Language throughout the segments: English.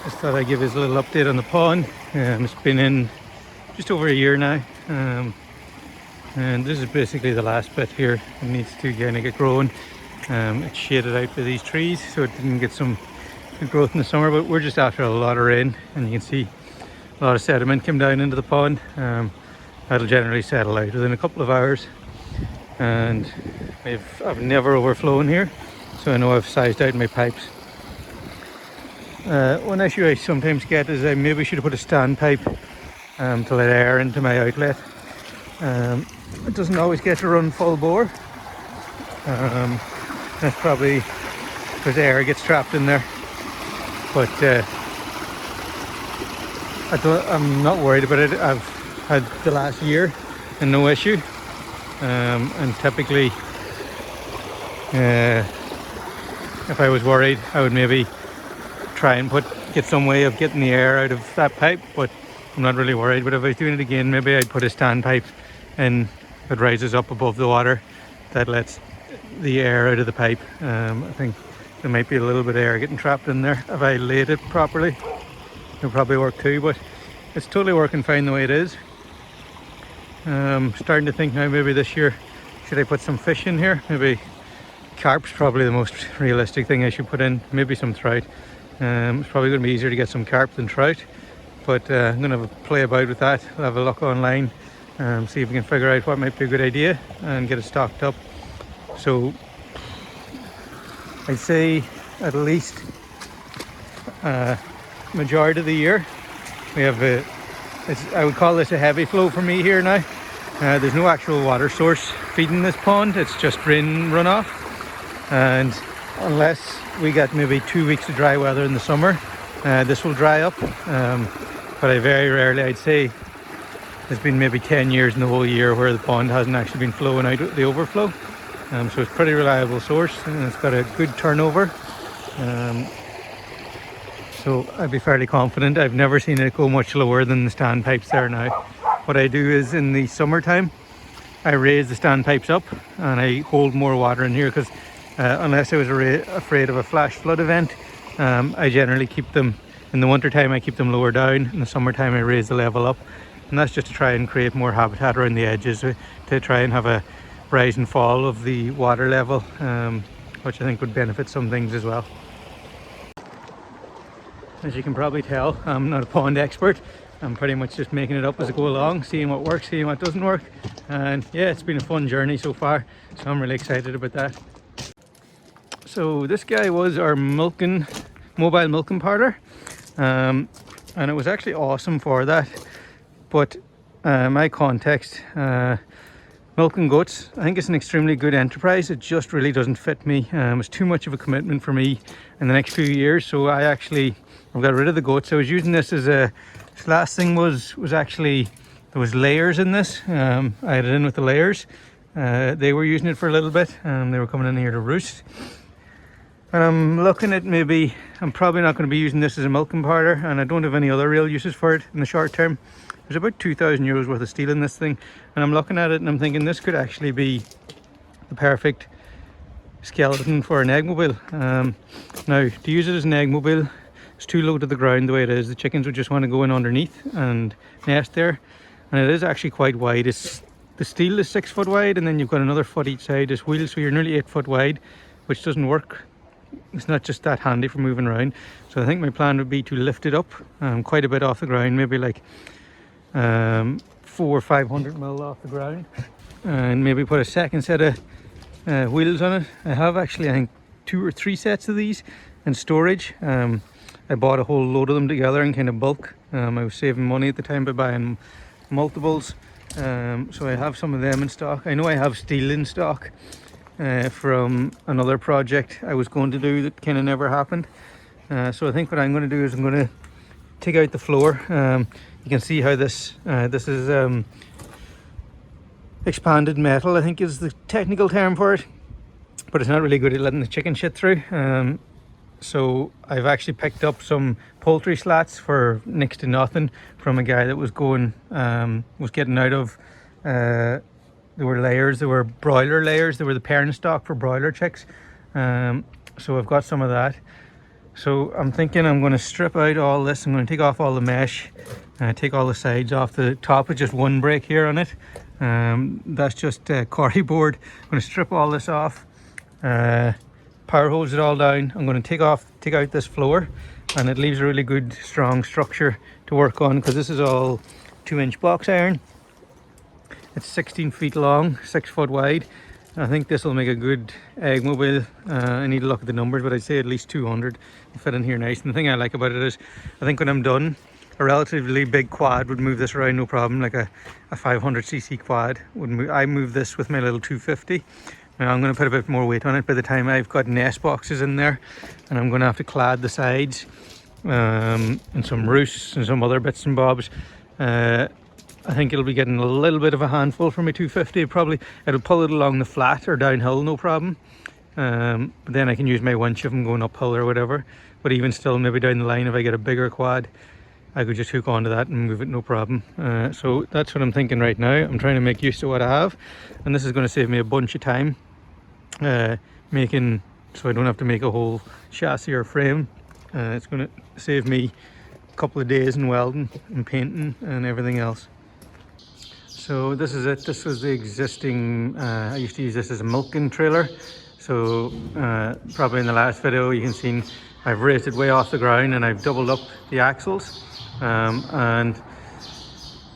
Just thought I'd give you a little update on the pond. It's been in just over a year now, and this is basically the last bit here. It needs to kind of get growing. It's shaded out by these trees, so it didn't get some good growth in the summer, but we're just after a lot of rain, and you can see a lot of sediment came down into the pond. That'll generally settle out within a couple of hours, and I've never overflown here, so I know I've sized out my pipes. One issue I sometimes get is I maybe should have put a standpipe to let air into my outlet. It doesn't always get to run full bore. That's probably because air gets trapped in there. But I'm not worried about it. I've had the last year and no issue. And typically, if I was worried, I would maybe try and get some way of getting the air out of that pipe, but I'm not really worried. But if I was doing it again, maybe I'd put a standpipe in that rises up above the water that lets the air out of the pipe. I think there might be a little bit of air getting trapped in there. If I laid it properly, it'll probably work too, but it's totally working fine the way it is. Starting to think now, maybe this year should I put some fish in here? Maybe carp's probably the most realistic thing I should put in. Maybe some trout. It's probably going to be easier to get some carp than trout, but I'm going to have a play about with that. I'll have a look online, see if we can figure out what might be a good idea and get it stocked up. So I'd say at least majority of the year we have I would call this a heavy flow for me here now. There's no actual water source feeding this pond, it's just rain runoff, and unless we get maybe 2 weeks of dry weather in the summer, this will dry up. But I very rarely, I'd say there's been maybe 10 years in the whole year where the pond hasn't actually been flowing out the overflow. So it's a pretty reliable source, and it's got a good turnover. So I'd be fairly confident. I've never seen it go much lower than the standpipes there now. What I do is in the summertime, I raise the standpipes up and I hold more water in here, because unless I was afraid of a flash flood event, I generally keep them, in the winter time I keep them lower down, in the summertime I raise the level up, and that's just to try and create more habitat around the edges, to try and have a rise and fall of the water level, which I think would benefit some things as well. As you can probably tell, I'm not a pond expert. I'm pretty much just making it up as I go along, seeing what works, seeing what doesn't work, and yeah, it's been a fun journey so far, so I'm really excited about that. So this guy was our mobile milking parlour, and it was actually awesome for that, but my context, milking goats, I think it's an extremely good enterprise. It just really doesn't fit me. It's too much of a commitment for me in the next few years, so I've got rid of the goats. I was using this as this last thing was actually, there was layers in this. I had it in with the layers. They were using it for a little bit, and they were coming in here to roost. And I'm looking at maybe, I'm probably not going to be using this as a milking parlour, and I don't have any other real uses for it in the short term. There's about 2,000 euros worth of steel in this thing, and I'm looking at it and I'm thinking this could actually be the perfect skeleton for an egg mobile. Now, to use it as an egg mobile, it's too low to the ground the way it is. The chickens would just want to go in underneath and nest there, and it is actually quite wide. The steel is 6 foot wide, and then you've got another foot each side as wheel, so you're nearly 8 foot wide, which doesn't work. It's not just that handy for moving around. So I think my plan would be to lift it up quite a bit off the ground, maybe like 400 or 500 mil off the ground, and maybe put a second set of wheels on it. I have actually, I think, 2 or 3 sets of these in storage. I bought a whole load of them together in kind of bulk. I was saving money at the time by buying multiples, so I have some of them in stock. I know I have steel in stock from another project I was going to do that kind of never happened. So I think what I'm going to do is I'm going to take out the floor. You can see how this is expanded metal, I think is the technical term for it, but it's not really good at letting the chicken shit through. So I've actually picked up some poultry slats for next to nothing from a guy that was getting out of, there were layers, there were broiler layers, they were the parent stock for broiler chicks. So I've got some of that. So I'm thinking I'm going to strip out all this. I'm going to take off all the mesh, take all the sides off. The top with just one break here on it. That's just cordy board. I'm going to strip all this off, power hose it all down. I'm going to take out this floor, and it leaves a really good strong structure to work on, because this is all 2-inch box iron. It's 16 feet long, 6 foot wide. I think this will make a good egg mobile. I need to look at the numbers, but I'd say at least 200 will fit in here nice. And the thing I like about it is, I think when I'm done, a relatively big quad would move this around no problem, like a 500cc quad would move. I move this with my little 250. Now I'm going to put a bit more weight on it by the time I've got nest boxes in there, and I'm going to have to clad the sides and some roosts and some other bits and bobs. I think it'll be getting a little bit of a handful for my 250. Probably it'll pull it along the flat or downhill, no problem. But then I can use my winch if I'm going uphill or whatever. But even still, maybe down the line, if I get a bigger quad, I could just hook onto that and move it, no problem. So that's what I'm thinking right now. I'm trying to make use of what I have, and this is going to save me a bunch of time making, so I don't have to make a whole chassis or frame. It's going to save me a couple of days in welding and painting and everything else. So this is it. This was the existing, I used to use this as a milking trailer. So probably in the last video you can see I've raised it way off the ground, and I've doubled up the axles, and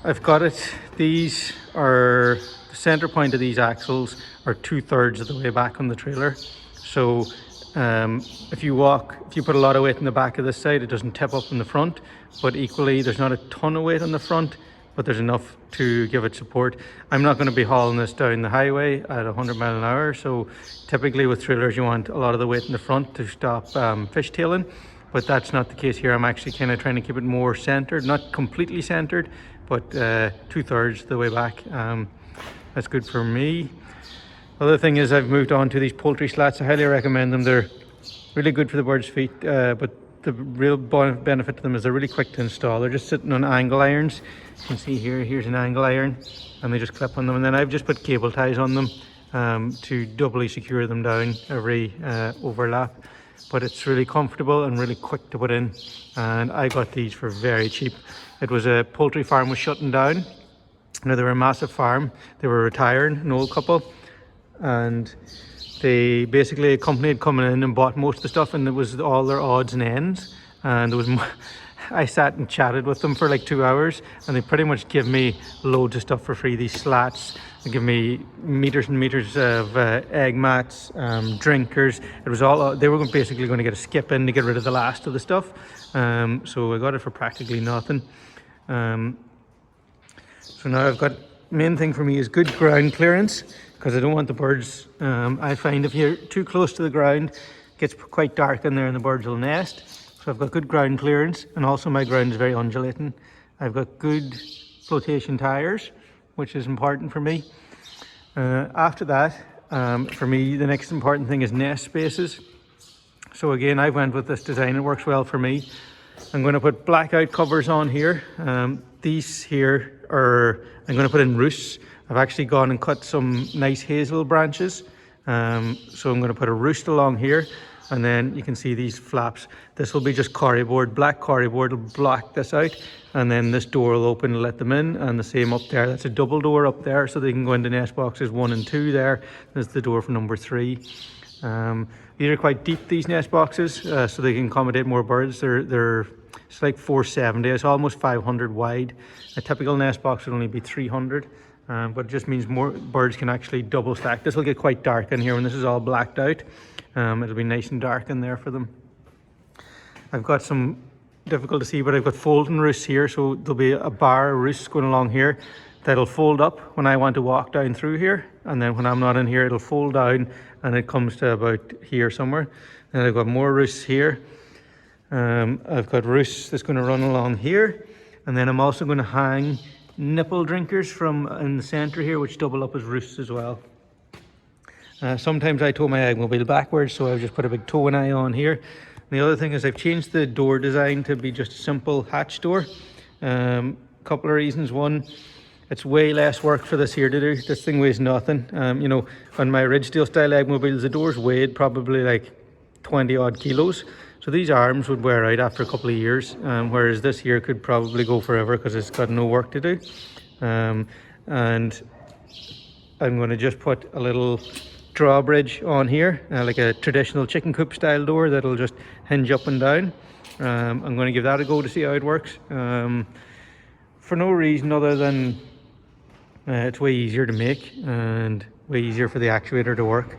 I've got it. These are, the center point of these axles are 2/3 of the way back on the trailer. So if you put a lot of weight in the back of this side, it doesn't tip up in the front, but equally there's not a ton of weight on the front, but there's enough to give it support. I'm not going to be hauling this down the highway at 100 miles an hour, so typically with trailers you want a lot of the weight in the front to stop fishtailing, but that's not the case here. I'm actually kind of trying to keep it more centered, not completely centered, but 2/3 the way back. That's good for me. Other thing is, I've moved on to these poultry slats. I highly recommend them. They're really good for the birds' feet, but the real benefit to them is they're really quick to install. They're just sitting on angle irons. You can see here's an angle iron, and they just clip on them, and then I've just put cable ties on them to doubly secure them down every overlap. But it's really comfortable and really quick to put in, and I got these for very cheap. It was a poultry farm was shutting down. Now, they were a massive farm. They were retiring, an old couple, and they basically, a company had come in and bought most of the stuff, and it was all their odds and ends, and there was I sat and chatted with them for like 2 hours, and they pretty much give me loads of stuff for free. These slats, they give me meters and meters of egg mats, drinkers. It was all, they were basically going to get a skip in to get rid of the last of the stuff, so I got it for practically nothing. So now I've got, main thing for me is good ground clearance, because I don't want the birds, I find if you're too close to the ground, it gets quite dark in there and the birds will nest. So I've got good ground clearance, and also my ground is very undulating. I've got good flotation tires, which is important for me. After that, for me, the next important thing is nest spaces. So again, I went with this design, it works well for me. I'm going to put blackout covers on here. These here are, I'm going to put in roosts. I've actually gone and cut some nice hazel branches. So I'm going to put a roost along here, and then you can see these flaps. This will be just cordy board, black cordy board will block this out, and then this door will open to let them in, and the same up there. That's a double door up there, so they can go into nest boxes 1 and 2 there. There's the door for number 3. These are quite deep, these nest boxes, so they can accommodate more birds. It's like 470, it's almost 500 wide. A typical nest box would only be 300, but it just means more birds can actually double stack. This will get quite dark in here when this is all blacked out. It'll be nice and dark in there for them. I've got some, difficult to see, but I've got folding roosts here, so there'll be a bar of roosts going along here that'll fold up when I want to walk down through here, and then when I'm not in here, it'll fold down and it comes to about here somewhere. And I've got more roosts here. I've got roosts that's going to run along here, and then I'm also going to hang nipple drinkers from in the center here, which double up as roosts as well. Sometimes I tow my eggmobile backwards, so I've just put a big tow and eye on here. And the other thing is I've changed the door design to be just a simple hatch door. Couple of reasons. One, it's way less work for this here to do. This thing weighs nothing. You know, on my Ridgedale style eggmobiles, the doors weighed probably like 20 odd kilos. So these arms would wear out after a couple of years, whereas this here could probably go forever because it's got no work to do. And I'm going to just put a little drawbridge on here, like a traditional chicken coop style door that'll just hinge up and down. I'm going to give that a go to see how it works, for no reason other than it's way easier to make and way easier for the actuator to work.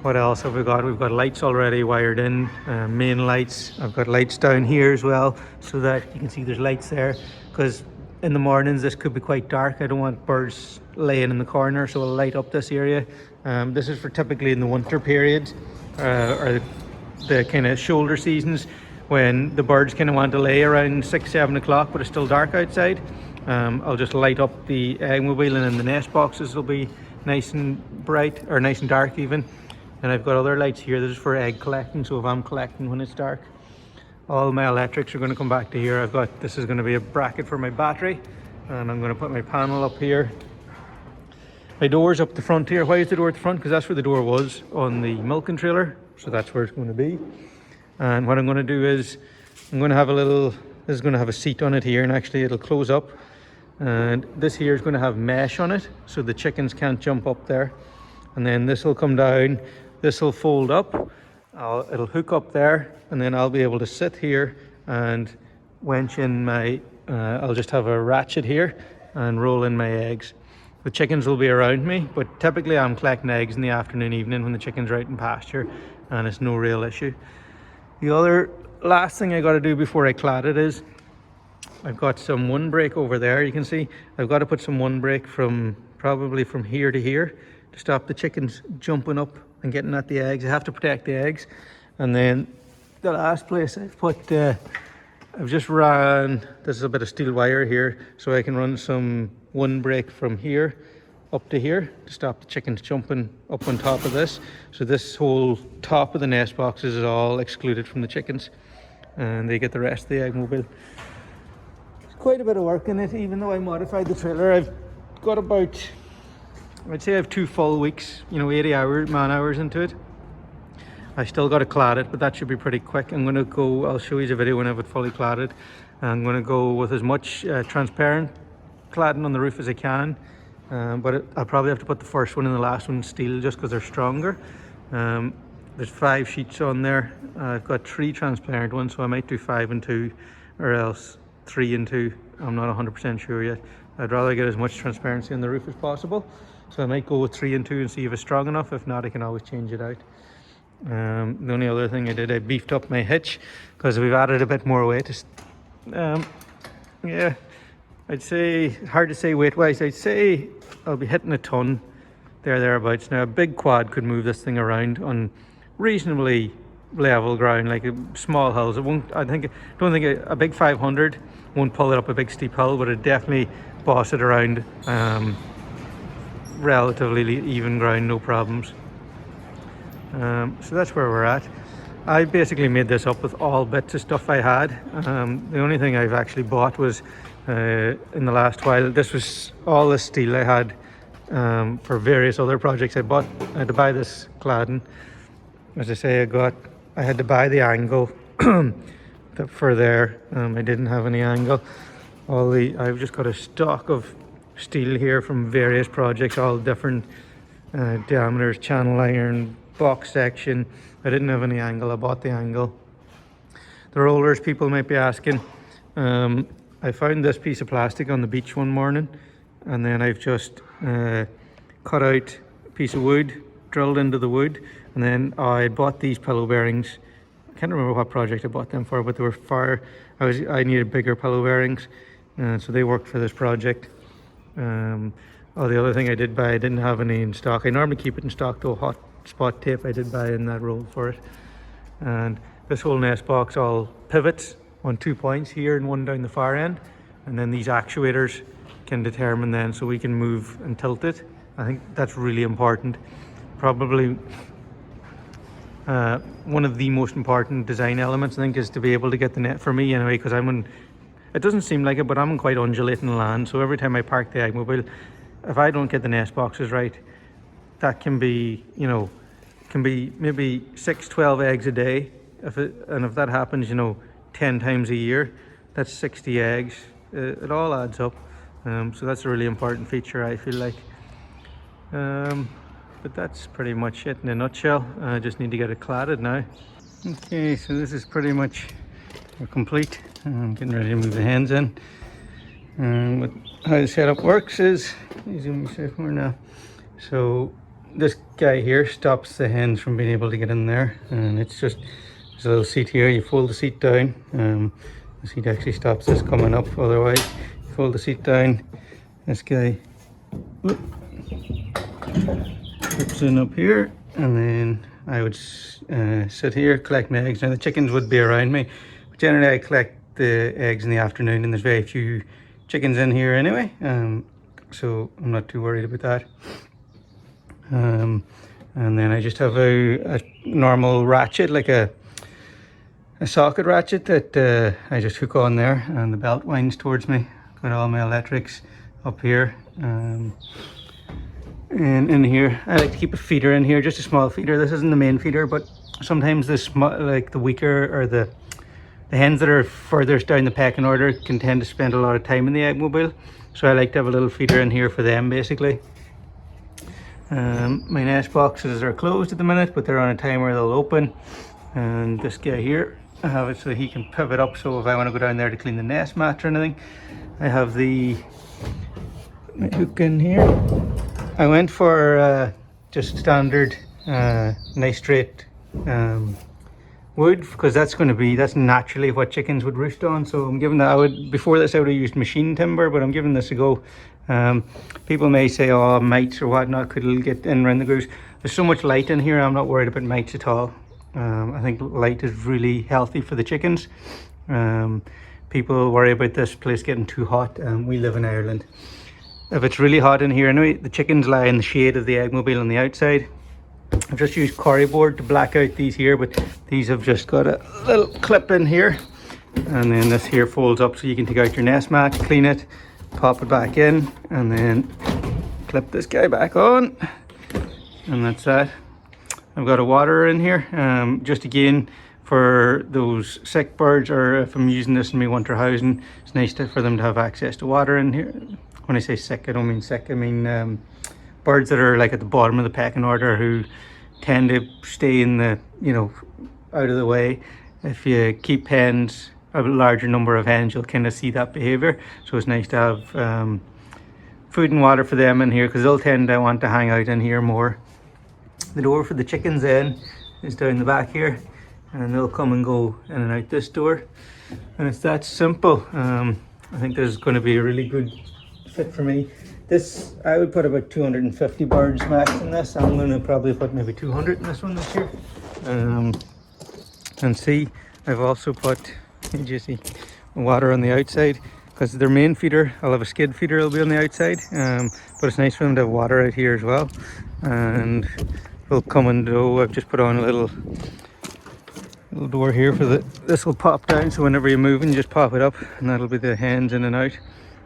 What else have we got? We've got lights already wired in, main lights. I've got lights down here as well, so that you can see there's lights there, because in the mornings this could be quite dark. I don't want birds laying in the corner, so I'll light up this area. This is for typically in the winter period, or the kind of shoulder seasons, when the birds kind of want to lay around 6-7 o'clock but it's still dark outside. I'll just light up the egg mobile, and then the nest boxes will be nice and bright, or nice and dark even. And I've got other lights here. This is for egg collecting, so if I'm collecting when it's dark. All my electrics are going to come back to here. This is going to be a bracket for my battery, and I'm going to put my panel up here. My door's up the front here. Why is the door at the front? Because that's where the door was on the milking trailer, so that's where it's going to be. And what I'm going to do is I'm going to have this is going to have a seat on it here, and actually it'll close up, and this here is going to have mesh on it so the chickens can't jump up there. And then this will come down, this will fold up, it'll hook up there, and then I'll be able to sit here and wench in my I'll just have a ratchet here and roll in my eggs. The chickens will be around me, but typically I'm collecting eggs in the afternoon, evening when the chickens are out in pasture, and it's no real issue. The other last thing I got to do before I clad it is I've got some windbreak over there. You can see I've got to put some windbreak probably from here to here to stop the chickens jumping up and getting at the eggs. I have to protect the eggs. And then the last place I've put, I've just ran, this is a bit of steel wire here, so I can run some windbreak from here up to here to stop the chickens jumping up on top of this. So this whole top of the nest boxes is all excluded from the chickens, and they get the rest of the egg mobile. It's quite a bit of work in it. Even though I modified the trailer, I've got about, I'd say I have 2 full weeks, 80 man hours into it. I still got to clad it, but that should be pretty quick. I'm going to go, I'll show you a video when I have it fully cladded. I'm going to go with as much transparent cladding on the roof as I can. But I'll probably have to put the first one and the last one in steel just because they're stronger. There's 5 sheets on there. I've got 3 transparent ones, so I might do 5 and 2 or else 3 and 2. I'm not 100% sure yet. I'd rather get as much transparency on the roof as possible. So I might go with 3 and 2 and see if it's strong enough. If not, I can always change it out. The only other thing I did, I beefed up my hitch because we've added a bit more weight. Yeah, I'd say, hard to say weight wise, I'd say I'll be hitting a ton thereabouts. Now a big quad could move this thing around on reasonably level ground, like small hills. It won't, don't think a big 500 won't pull it up a big steep hill, but it definitely boss it around relatively even ground, no problems. So that's where we're at. I basically made this up with all bits of stuff I had. The only thing I've actually bought was in the last while, this was all the steel I had for various other projects. I had to buy this cladding. As I say, I had to buy the angle for there. I didn't have any angle. I've just got a stock of steel here from various projects, all different diameters, channel iron, box section. I didn't have any angle. I bought the angle. The rollers, people might be asking. I found this piece of plastic on the beach one morning, and then I've just cut out a piece of wood, drilled into the wood, and then I bought these pillow bearings. I can't remember what project I bought them for, but they were far. I needed bigger pillow bearings, so they worked for this project. The other thing I did buy, I didn't have any in stock. I normally keep it in stock though. Hot spot tape I did buy in that roll for it. And this whole nest box all pivots on 2 points here and one down the far end, and then these actuators can determine then, so we can move and tilt it. I think that's really important. Probably one of the most important design elements, I think, is to be able to get the net, for me anyway, because it doesn't seem like it, but I'm in quite undulating land, so every time I park the eggmobile, if I don't get the nest boxes right, that can be maybe 6-12 eggs a day if that happens, you know, 10 times a year, that's 60 eggs. It all adds up. So that's a really important feature, I feel like. But that's pretty much it in a nutshell. I just need to get it cladded now. Okay, so this is pretty much complete. I'm getting ready to move the hens in. But how the setup works is, zoom yourself more now. So this guy here stops the hens from being able to get in there, and it's just there's a little seat here. You fold the seat down. The seat actually stops this coming up. Otherwise, you fold the seat down. This guy flips in up here, and then I would sit here, collect my eggs. Now the chickens would be around me, but generally I collect the eggs in the afternoon, and there's very few chickens in here anyway, so I'm not too worried about that. And then I just have a normal ratchet, like a socket ratchet that I just hook on there, and the belt winds towards me. Got all my electrics up here. And in here, I like to keep a feeder in here, just a small feeder. This isn't the main feeder, but sometimes like the weaker or the hens that are furthest down the pecking order can tend to spend a lot of time in the eggmobile. So I like to have a little feeder in here for them, basically. My nest boxes are closed at the minute, but they're on a timer, they'll open. And this guy here, I have it so he can pivot up, so if I want to go down there to clean the nest mat or anything, I have the hook in here. I went for just standard nice straight wood, because that's naturally what chickens would roost on. So I'm giving that, before this I would have used machine timber, but I'm giving this a go. People may say, oh, mites or whatnot could get in around the grooves. There's so much light in here, I'm not worried about mites at all. I think light is really healthy for the chickens. People worry about this place getting too hot. We live in Ireland. If it's really hot in here anyway, the chickens lie in the shade of the eggmobile on the outside. I've just used corrie board to black out these here, but these have just got a little clip in here, and then this here folds up so you can take out your nest mat, clean it, pop it back in, and then clip this guy back on, and that's that. I've got a waterer in here, just again for those sick birds, or if I'm using this in my winter housing, it's nice for them to have access to water in here. When I say sick, I don't mean sick, I mean birds that are like at the bottom of the pecking order, who tend to stay in the, you know, out of the way. If you keep hens, a larger number of hens, you'll kind of see that behavior. So it's nice to have food and water for them in here, because they'll tend to want to hang out in here more. The door for the chickens in is down the back here, and they'll come and go in and out this door, and it's that simple. I think this is going to be a really good fit for me. This, I would put about 250 birds max in this. I'm going to probably put maybe 200 in this one this year. And see, I've also put, you see, water on the outside, because their main feeder, I'll have a skid feeder, will be on the outside. But it's nice for them to have water out here as well. And they'll come and go. I've just put on a little door here for this will pop down, so whenever you're moving, you just pop it up, and that'll be the hens in and out.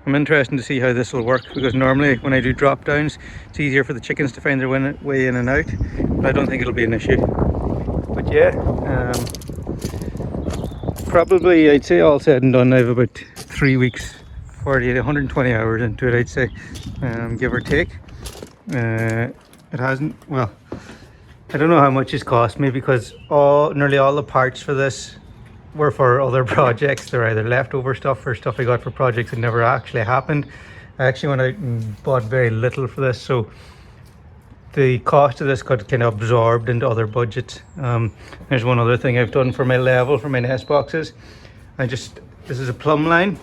I'm interested to see how this will work, because normally when I do drop downs, it's easier for the chickens to find their way in and out, but I don't think it'll be an issue. But yeah, probably I'd say all said and done, I have about 3 weeks, 120 hours into it, I'd say, give or take. It hasn't, well, I don't know how much it's cost me, because nearly all the parts for this were for other projects. They're either leftover stuff or stuff I got for projects that never actually happened. I actually went out and bought very little for this, so the cost of this got kind of absorbed into other budgets. There's one other thing I've done for my level for my nest boxes. This is a plumb line,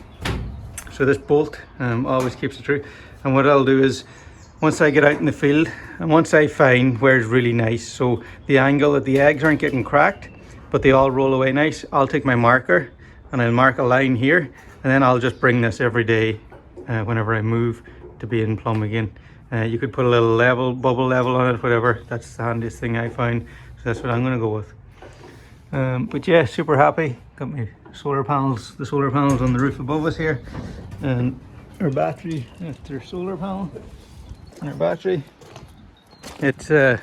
so this bolt always keeps it true. And what I'll do is, once I get out in the field, and once I find where it's really nice, so the angle that the eggs aren't getting cracked, but they all roll away nice, I'll take my marker and I'll mark a line here, and then I'll just bring this every day whenever I move to be in plumb again. You could put a little bubble level on it, whatever. That's the handiest thing I find, so that's what I'm going to go with. But yeah, super happy. Got my solar panels, the solar panels on the roof above us here, and our battery, that's our solar panel and our battery. It's 5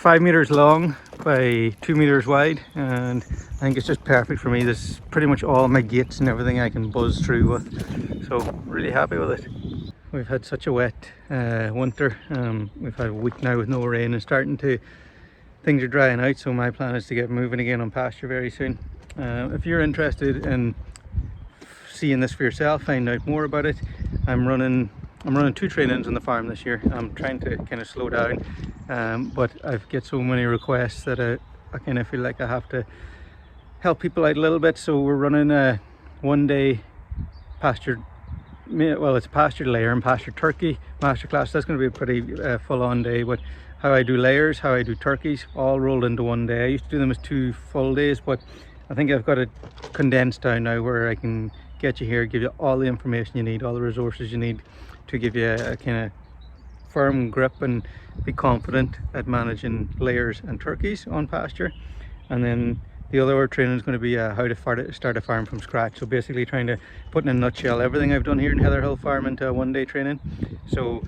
5 meters long by 2 meters wide, and I think it's just perfect for me. This is pretty much all my gates and everything I can buzz through with, so really happy with it. We've had such a wet winter. We've had a week now with no rain, and things are drying out, so my plan is to get moving again on pasture very soon. If you're interested in seeing this for yourself, find out more about it, I'm running 2 trainings on the farm this year. I'm trying to kind of slow down, but I've get so many requests that I kind of feel like I have to help people out a little bit. So we're running a 1-day pasture, well, it's pasture layer and pasture turkey masterclass. That's going to be a pretty full-on day, but how I do layers, how I do turkeys, all rolled into one day. I used to do them as 2 full days, but I think I've got it condensed down now where I can get you here, give you all the information you need, all the resources you need to give you a kind of firm grip and be confident at managing layers and turkeys on pasture. And then the other training is going to be how to start a farm from scratch. So basically trying to put in a nutshell everything I've done here in Heather Hill Farm into a 1-day training. So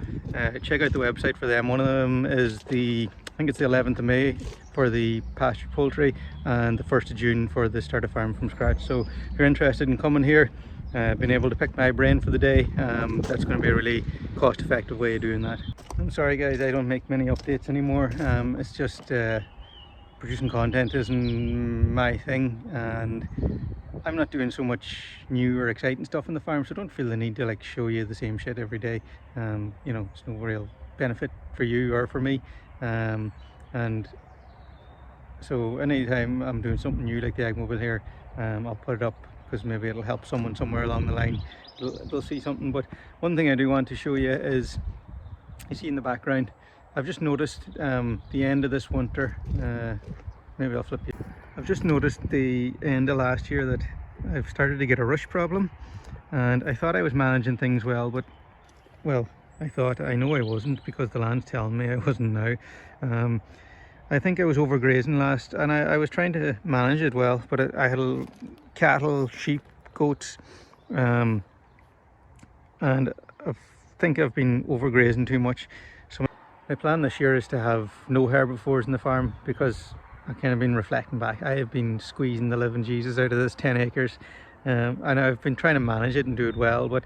check out the website for them. One of them is I think it's the 11th of May for the pasture poultry, and the 1st of June for the start a farm from scratch. So if you're interested in coming here, being able to pick my brain for the day, that's going to be a really cost-effective way of doing that. I'm sorry guys, I don't make many updates anymore. It's just producing content isn't my thing, and I'm not doing so much new or exciting stuff on the farm, so I don't feel the need to like show you the same shit every day. You know, it's no real benefit for you or for me, and so anytime I'm doing something new like the egg mobile here, I'll put it up because maybe it'll help someone somewhere along the line. They'll see something. But one thing I do want to show you is, you see in the background, I've just noticed the end of this winter, maybe I'll flip you. I've just noticed the end of last year that I've started to get a rush problem, and I thought I was managing things well, but well, I know I wasn't, because the land's telling me I wasn't now. I think I was overgrazing last, and I was trying to manage it well, but I had cattle, sheep, goats, and I think I've been overgrazing too much. So my plan this year is to have no herbivores in the farm, because I've kind of been reflecting back. I have been squeezing the living Jesus out of this 10 acres, and I've been trying to manage it and do it well, but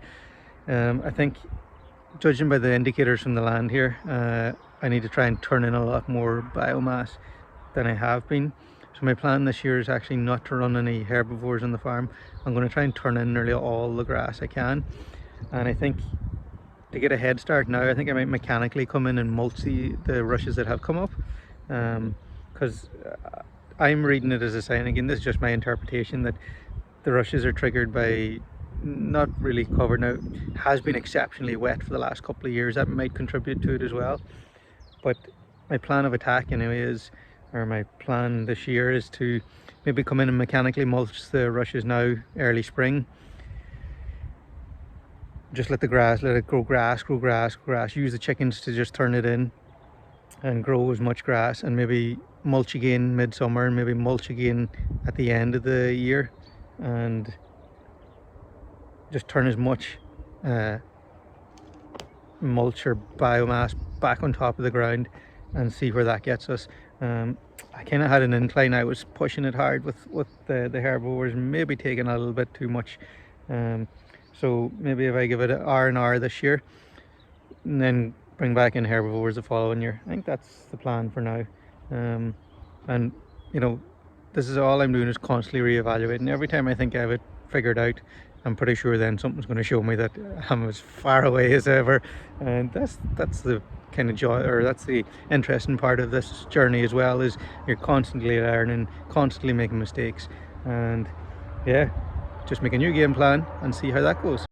I think, judging by the indicators from the land here, I need to try and turn in a lot more biomass than I have been. So my plan this year is actually not to run any herbivores on the farm. I'm going to try and turn in nearly all the grass I can, and I think to get a head start now, I think I might mechanically come in and mulch the rushes that have come up, because I'm reading it as a sign, again this is just my interpretation, that the rushes are triggered by not really covered. Now, it has been exceptionally wet for the last couple of years, that might contribute to it as well, but my plan of attack anyway is, or my plan this year is to maybe come in and mechanically mulch the rushes now early spring. Just let it grow grass, use the chickens to just turn it in and grow as much grass, and maybe mulch again midsummer, and maybe mulch again at the end of the year, and just turn as much mulch or biomass back on top of the ground and see where that gets us. I kind of had an incline. I was pushing it hard with the herbivores, maybe taking a little bit too much. So maybe if I give it an R&R this year and then bring back in herbivores the following year, I think that's the plan for now. And you know, this is all I'm doing is constantly reevaluating. Every time I think I have it figured out, I'm pretty sure then something's going to show me that I'm as far away as ever, and that's the kind of joy, or that's the interesting part of this journey as well, is you're constantly learning, constantly making mistakes, and yeah, just make a new game plan and see how that goes.